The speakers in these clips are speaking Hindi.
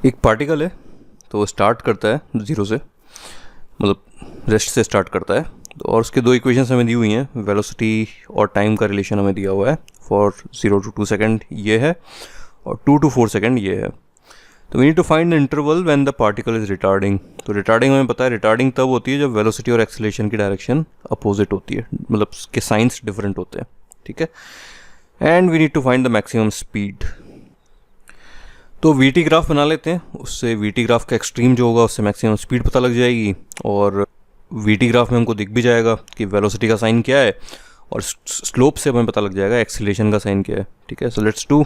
एक पार्टिकल है तो स्टार्ट करता है ज़ीरो से, मतलब रेस्ट से स्टार्ट करता है। और उसके दो इक्वेशंस हमें दी हुई हैं, वेलोसिटी और टाइम का रिलेशन हमें दिया हुआ है। फॉर 0 to 2 सेकेंड ये है और 2 to 4 सेकेंड ये है। तो we need to find the interval when the particle is retarding. तो रिटार्डिंग हमें पता है, रिटार्डिंग तब होती है जब वेलोसिटी और एक्सेलरेशन की डायरेक्शन अपोजिट होती है, मतलब उसके साइंस डिफरेंट होते हैं, ठीक है। And we need to find the maximum speed. तो वीटी ग्राफ बना लेते हैं, उससे वीटी ग्राफ का एक्सट्रीम जो होगा उससे मैक्सिमम स्पीड पता लग जाएगी, और वीटी ग्राफ में हमको दिख भी जाएगा कि वेलोसिटी का साइन क्या है, और स्लोप से हमें पता लग जाएगा एक्सीलरेशन का साइन क्या है, ठीक है। So let's do.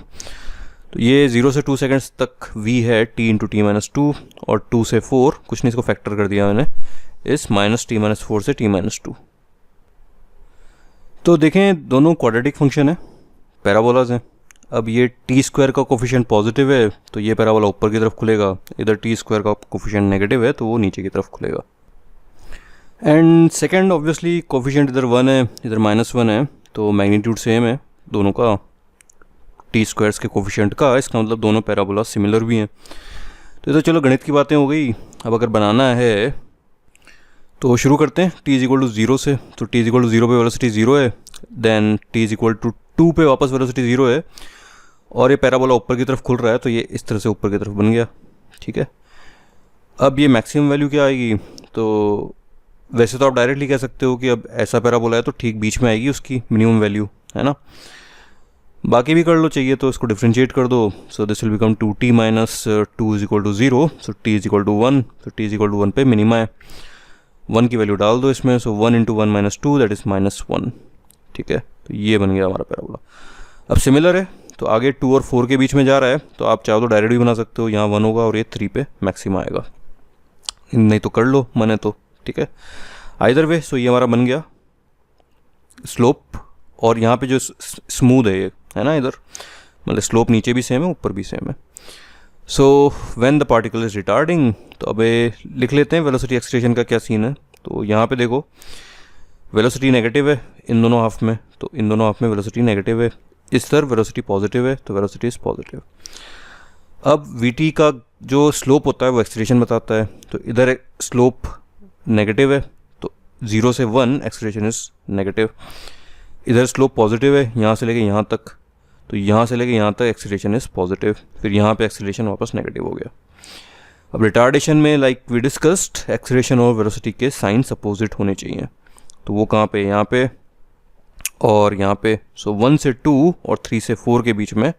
तो ये 0 से 2 सेकेंड्स तक v है t इंटू टी माइनस 2, और 2 से 4 कुछ नहीं, इसको फैक्टर कर दिया मैंने, इस माइनस टी माइनस 4 से t माइनस 2। तो देखें दोनों क्वाड्रेटिक फंक्शन है, पैराबोलाज हैं। अब ये टी स्क्वायर का कोफिशिएंट पॉजिटिव है तो ये पैराबोला ऊपर की तरफ खुलेगा, इधर टी स्क्वायर का कोफिशिएंट नेगेटिव है तो वो नीचे की तरफ खुलेगा। एंड सेकंड ऑब्वियसली कोफिशिएंट इधर 1 है इधर -1 है, तो मैग्नीट्यूड सेम है दोनों का टी स्क्वायर्स के कोफिशिएंट का, इसका मतलब दोनों पैराबोला सिमिलर भी हैं। तो इधर चलो गणित की बातें हो गई। अब अगर बनाना है तो शुरू करते हैं t = 0 से। तो t = 0 पे वेलोसिटी 0 है, देन t = 2 पे वापस वेलोसिटी 0 है, और ये पैराबोला ऊपर की तरफ खुल रहा है तो ये इस तरह से ऊपर की तरफ बन गया, ठीक है। अब ये मैक्सिमम वैल्यू क्या आएगी, तो वैसे तो आप डायरेक्टली कह सकते हो कि अब ऐसा पैराबोला है तो ठीक बीच में आएगी उसकी मिनिमम वैल्यू, है ना। बाकी भी कर लो, चाहिए तो इसको डिफ्रेंशिएट कर दो। So this will become 2t minus 2 = 0, so t = 1, तो t = 1 पे मिनिमा है, 1 की वैल्यू डाल दो इसमें, सो 1 × 1 - 2 दैट इज़ -1, ठीक है। तो ये बन गया हमारा पैराबोला। अब सिमिलर है तो आगे 2 और 4 के बीच में जा रहा है, तो आप चाहो तो डायरेक्ट भी बना सकते हो, यहाँ 1 होगा और ये 3 पे मैक्सिमा आएगा, नहीं तो कर लो मने तो, ठीक है। आइदर वे, सो ये हमारा बन गया स्लोप, और यहाँ पे जो स्मूथ है ये, है ना, इधर मतलब स्लोप नीचे भी सेम है ऊपर भी सेम है। So when the particle is retarding, तो अब लिख लेते हैं वेलोसिटी एक्सेलरेशन का क्या सीन है। तो यहाँ पे देखो वेलोसिटी नेगेटिव है इन दोनों हाफ में, तो इन दोनों हाफ में वेलोसिटी नेगेटिव है, इस तरफ वेलोसिटी पॉजिटिव है तो वेलोसिटी इज पॉजिटिव। अब वीटी का जो स्लोप होता है वो एक्सेलरेशन बताता है, तो इधर स्लोप नेगेटिव है तो 0 से 1 एक्सेलरेशन इज नेगेटिव, इधर स्लोप पॉजिटिव है यहाँ से लेके यहाँ तक, तो यहाँ से लेके यहाँ तक एक्सेलरेशन इज पॉजिटिव, फिर यहाँ पे एक्सेलरेशन वापस नेगेटिव हो गया। अब रिटार्डेशन में लाइक वी डिस्कस्ड एक्सेलरेशन और वेलोसिटी के साइंस अपोजिट होने चाहिए, तो वो कहाँ पे, यहाँ पे और यहाँ पे। सो 1 से 2 और 3 से 4 के बीच में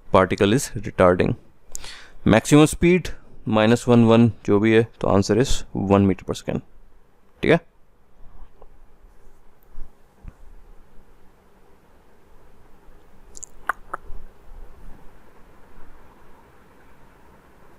particle is retarding. Maximum speed -1 1 जो भी है, तो आंसर इज 1 मीटर पर सेकेंड, ठीक है।